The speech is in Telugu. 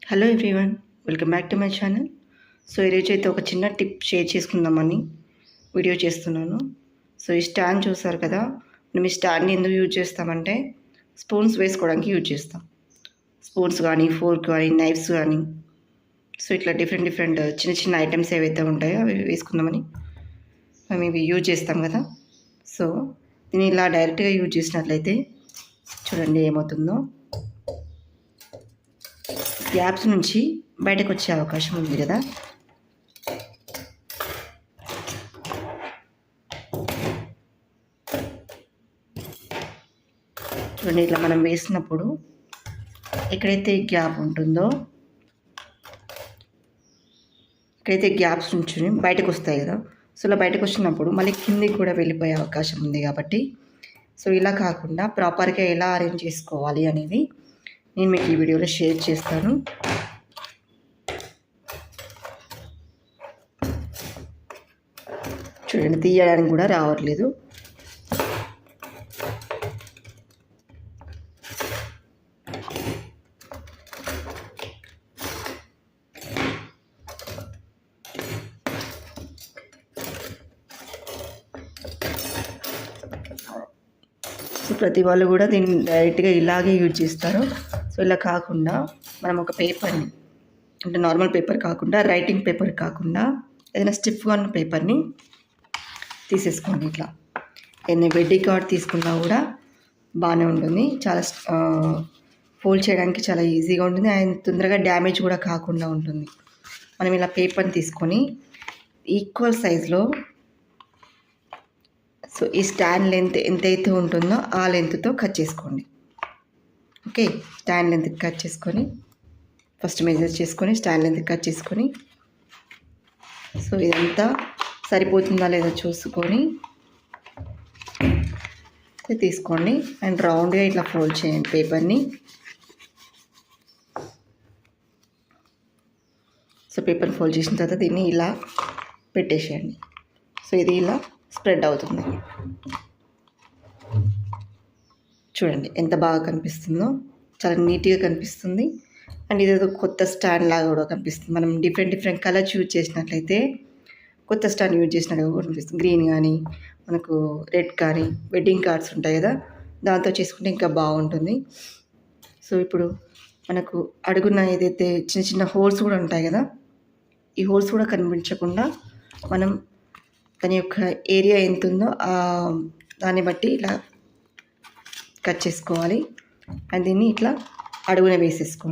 Hello everyone, welcome back to my channel. So ఈరోజు అయితే ఒక చిన్న టిప్ షేర్ చేసుకుందామని వీడియో చేస్తున్నాను. సో ఈ స్టాండ్ చూసారు కదా, మనం ఈ స్టాండ్ని ఎందుకు యూజ్ చేస్తామంటే స్పూన్స్ వేసుకోవడానికి యూజ్ చేస్తాం. స్పూన్స్ కానీ, ఫోర్క్ కానీ, నైఫ్స్ కానీ, సో ఇట్లా డిఫరెంట్ చిన్న చిన్న ఐటమ్స్ ఏవైతే ఉంటాయో అవి వేసుకుందామని మేము ఇవి యూజ్ చేస్తాం కదా. సో దీన్ని ఇలా డైరెక్ట్గా యూజ్ చేసినట్లయితే చూడండి ఏమవుతుందో. గ్యాప్స్ నుంచి బయటకు వచ్చే అవకాశం ఉంది కదా. చూడండి, ఇట్లా మనం వేసినప్పుడు ఎక్కడైతే గ్యాప్ ఉంటుందో, ఎక్కడైతే గ్యాప్స్ నుంచి బయటకు వస్తాయి కదా, సో ఇలా బయటకు వచ్చినప్పుడు మళ్ళీ కిందికి కూడా వెళ్ళిపోయే అవకాశం ఉంది. కాబట్టి సో ఇలా కాకుండా ప్రాపర్గా ఎలా అరేంజ్ చేసుకోవాలి అనేది నేను మీకు ఈ వీడియోలో షేర్ చేస్తాను. చూడండి, తీయడానికి కూడా రావట్లేదు. సో ప్రతి వాళ్ళు కూడా దీన్ని డైరెక్ట్గా ఇలాగే యూజ్ చేస్తారు. సో ఇలా కాకుండా మనం ఒక పేపర్ని, అంటే నార్మల్ పేపర్ కాకుండా, రైటింగ్ పేపర్ కాకుండా ఏదైనా స్టిఫ్గా ఉన్న పేపర్ని తీసేసుకోండి. ఇట్లా ఏదైనా వెడ్డింగ్ కార్డ్ తీసుకున్నా కూడా బాగానే ఉంటుంది. చాలా ఫోల్డ్ చేయడానికి చాలా ఈజీగా ఉంటుంది అండ్ తొందరగా డ్యామేజ్ కూడా కాకుండా ఉంటుంది. మనం ఇలా పేపర్ని తీసుకొని ఈక్వల్ సైజులో, సో ఈ స్టాండ్ లెంత్ ఎంతైతే ఉంటుందో ఆ లెంత్తో కట్ చేసుకోండి. ఓకే, స్టాండ్ లెంత్ కట్ చేసుకొని ఫస్ట్ మెజర్ చేసుకొని స్టాండ్ లెంత్ కట్ చేసుకొని, సో ఇదంతా సరిపోతుందా లేదా చూసుకొని తీసుకోండి అండ్ రౌండ్గా ఇట్లా ఫోల్డ్ చేయండి పేపర్ని. సో పేపర్ ఫోల్డ్ చేసిన తర్వాత దీన్ని ఇలా పెట్టేసేయండి. సో ఇది ఇలా స్ప్రెడ్ అవుతుంది. చూడండి ఎంత బాగా కనిపిస్తుందో, చాలా నీట్గా కనిపిస్తుంది అండ్ ఇదేదో కొత్త స్టాండ్ లాగా కూడా కనిపిస్తుంది. మనం డిఫరెంట్ కలర్స్ యూజ్ చేసినట్లయితే కొత్త స్టాండ్ యూజ్ చేసినట్టు కూడా కనిపిస్తుంది. గ్రీన్ కానీ, మనకు రెడ్ కానీ, వెడ్డింగ్ కార్డ్స్ ఉంటాయి కదా, దాంతో చేసుకుంటే ఇంకా బాగుంటుంది. సో ఇప్పుడు మనకు అడుగున ఏదైతే చిన్న హోల్స్ కూడా ఉంటాయి కదా, ఈ హోల్స్ కూడా కనిపించకుండా మనం దాని యొక్క ఏరియా ఎంత ఉందో దాన్ని బట్టి ఇలా కట్ చేసుకోవాలి అండ్ దీన్ని ఇట్లా అడుగున వేసేసుకోండి.